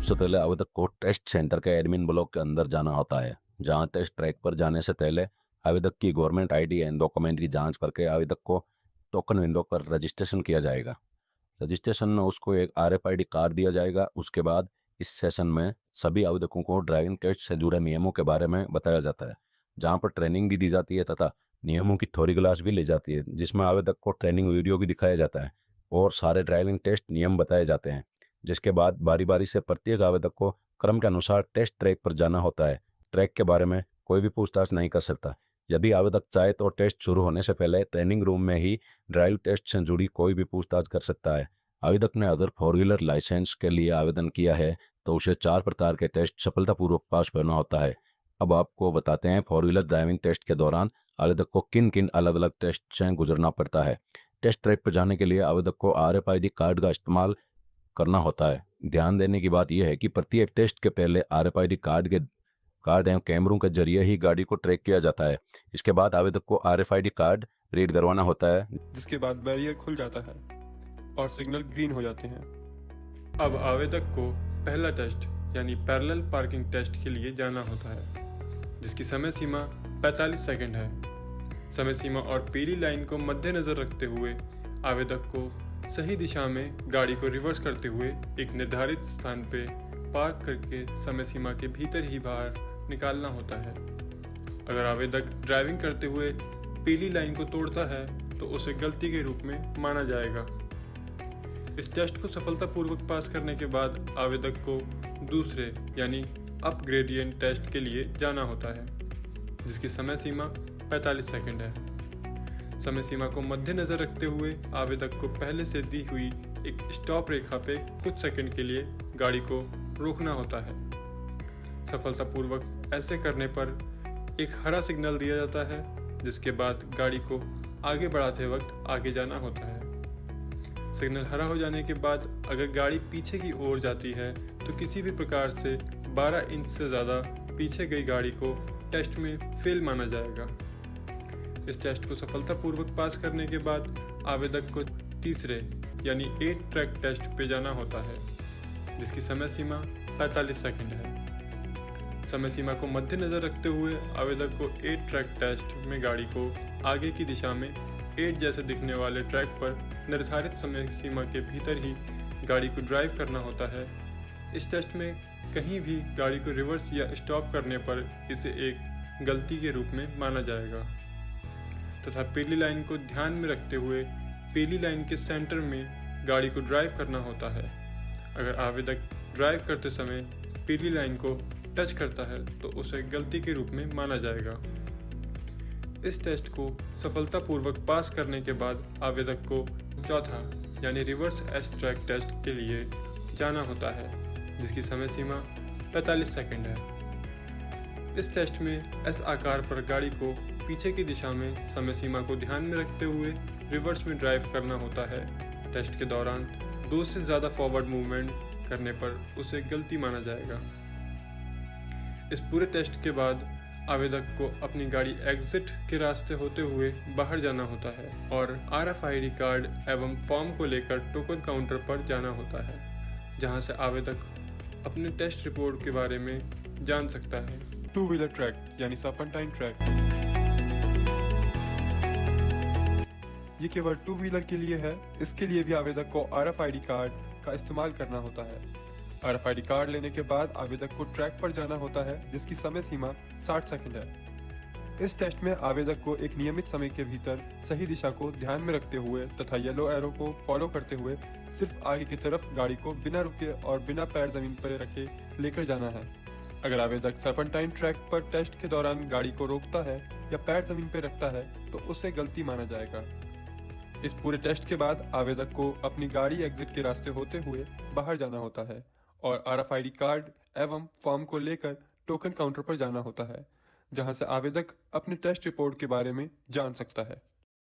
सबसे पहले आवेदक को टेस्ट सेंटर के एडमिन ब्लॉक के अंदर जाना होता है, जहां टेस्ट ट्रैक पर जाने से पहले आवेदक की गवर्नमेंट आईडी एंड डॉक्यूमेंट की जांच करके आवेदक को टोकन विंडो पर रजिस्ट्रेशन किया जाएगा। रजिस्ट्रेशन में उसको एक RFID कार्ड दिया जाएगा। उसके बाद इस सेशन में सभी आवेदकों को ड्राइविंग टेस्ट से जुड़े नियमों के बारे में बताया जाता है, जहां पर ट्रेनिंग भी दी जाती है तथा नियमों की थ्योरी क्लास भी ली जाती है, जिसमें आवेदक को ट्रेनिंग वीडियो भी दिखाया जाता है और सारे ड्राइविंग टेस्ट नियम बताए जाते हैं। जिसके बाद बारी बारी से प्रत्येक आवेदक को क्रम के अनुसार टेस्ट ट्रैक पर जाना होता है। ट्रैक के बारे में कोई भी पूछताछ नहीं कर सकता। यदि आवेदक चाहे तो टेस्ट शुरू होने से पहले ट्रेनिंग रूम में ही ड्राइव टेस्ट से जुड़ी कोई भी पूछताछ कर सकता है। आवेदक ने अगर 4 व्हीलर लाइसेंस के लिए आवेदन किया है तो उसे 4 प्रकार के टेस्ट सफलतापूर्वक पास करना होता है। अब आपको बताते हैं 4 व्हीलर ड्राइविंग टेस्ट के दौरान आवेदक को किन किन अलग अलग टेस्ट से गुजरना पड़ता है। टेस्ट ट्रैक पर जाने के लिए आवेदक को RFID कार्ड का इस्तेमाल करना होता है। ध्यान देने की बात यह है कि प्रत्येक टेस्ट के पहले RFID कार्ड एवं कैमरों के जरिए ही गाड़ी को ट्रैक किया जाता है। इसके बाद आवेदक को RFID कार्ड रीड करवाना होता है, जिसके बाद बैरियर खुल जाता है और सिग्नल ग्रीन हो जाते हैं। अब आवेदक को पहला टेस्ट यानी पैरेलल पार्किंग टेस्ट के लिए जाना होता है, जिसकी समय सीमा 45 सेकंड है। समय सीमा और पीली लाइन को मद्देनजर रखते हुए आवेदक को सही दिशा में गाड़ी को रिवर्स करते हुए एक निर्धारित स्थान पे पार्क करके समय सीमा के भीतर ही बाहर निकालना होता है। अगर आवेदक ड्राइविंग करते हुए पीली लाइन को तोड़ता है तो उसे गलती के रूप में माना जाएगा। इस टेस्ट को सफलतापूर्वक पास करने के बाद आवेदक को दूसरे यानी अप ग्रेडियंट टेस्ट के लिए जाना होता है, जिसकी समय सीमा 45 सेकंड है। समय सीमा को मद्देनजर रखते हुए आवेदक को पहले से दी हुई एक स्टॉप रेखा पे कुछ सेकंड के लिए गाड़ी को रोकना होता है। सफलतापूर्वक ऐसे करने पर एक हरा सिग्नल दिया जाता है, जिसके बाद गाड़ी को आगे बढ़ाते वक्त आगे जाना होता है। सिग्नल हरा हो जाने के बाद अगर गाड़ी पीछे की ओर जाती है तो किसी भी प्रकार से 12 इंच से ज़्यादा पीछे गई गाड़ी को टेस्ट में फेल माना जाएगा। इस टेस्ट को सफलतापूर्वक पास करने के बाद आवेदक को तीसरे यानी 8 ट्रैक टेस्ट पे जाना होता है, जिसकी समय सीमा 45 सेकंड है। समय सीमा को मद्देनजर रखते हुए आवेदक को 8 ट्रैक टेस्ट में गाड़ी को आगे की दिशा में 8 जैसे दिखने वाले ट्रैक पर निर्धारित समय सीमा के भीतर ही गाड़ी को ड्राइव करना होता है। इस टेस्ट में कहीं भी गाड़ी को रिवर्स या स्टॉप करने पर इसे एक गलती के रूप में माना जाएगा तथा पीली लाइन को ध्यान में रखते हुए पीली लाइन के सेंटर में गाड़ी को ड्राइव करना होता है। अगर आवेदक ड्राइव करते समय पीली लाइन को टच करता है तो उसे गलती के रूप में माना जाएगा। इस टेस्ट को सफलतापूर्वक पास करने के बाद आवेदक को चौथा यानी रिवर्स एस ट्रैक टेस्ट के लिए जाना होता है, जिसकी समय सीमा 45 सेकंड है। इस टेस्ट में एस आकार पर गाड़ी को पीछे की दिशा में समय सीमा को ध्यान में रखते हुए रिवर्स में ड्राइव करना होता है। टेस्ट के दौरान 2 से ज़्यादा फॉरवर्ड मूवमेंट करने पर उसे गलती माना जाएगा। इस पूरे टेस्ट के बाद आवेदक को अपनी गाड़ी एग्जिट के रास्ते होते हुए बाहर जाना होता है और RFID कार्ड एवं फॉर्म को लेकर टोकन काउंटर पर जाना होता है, जहां से आवेदक अपने टेस्ट रिपोर्ट के बारे में जान सकता है। 2 व्हीलर ट्रैक यानी सर्पेंटाइन ट्रैक ये केवल 2 व्हीलर के लिए है। इसके लिए भी आवेदक को RFID कार्ड का इस्तेमाल करना होता है। RFID कार्ड लेने के बाद आवेदक को ट्रैक पर जाना होता है, जिसकी समय सीमा 60 सेकंड है। इस टेस्ट में आवेदक को एक नियमित समय के भीतर सही दिशा को ध्यान में रखते हुए तथा येलो एरो को फॉलो करते हुए सिर्फ आगे की तरफ गाड़ी को बिना रुके और बिना पैर जमीन पर रखे लेकर जाना है। अगर आवेदक सर्पेंटाइन ट्रैक पर टेस्ट के दौरान गाड़ी को रोकता है या पैर जमीन पर रखता है तो उसे गलती माना जाएगा। इस पूरे टेस्ट के बाद आवेदक को अपनी गाड़ी एग्जिट के रास्ते होते हुए बाहर जाना होता है और RFID कार्ड एवं फॉर्म को लेकर टोकन काउंटर पर जाना होता है, जहां से आवेदक अपने टेस्ट रिपोर्ट के बारे में जान सकता है।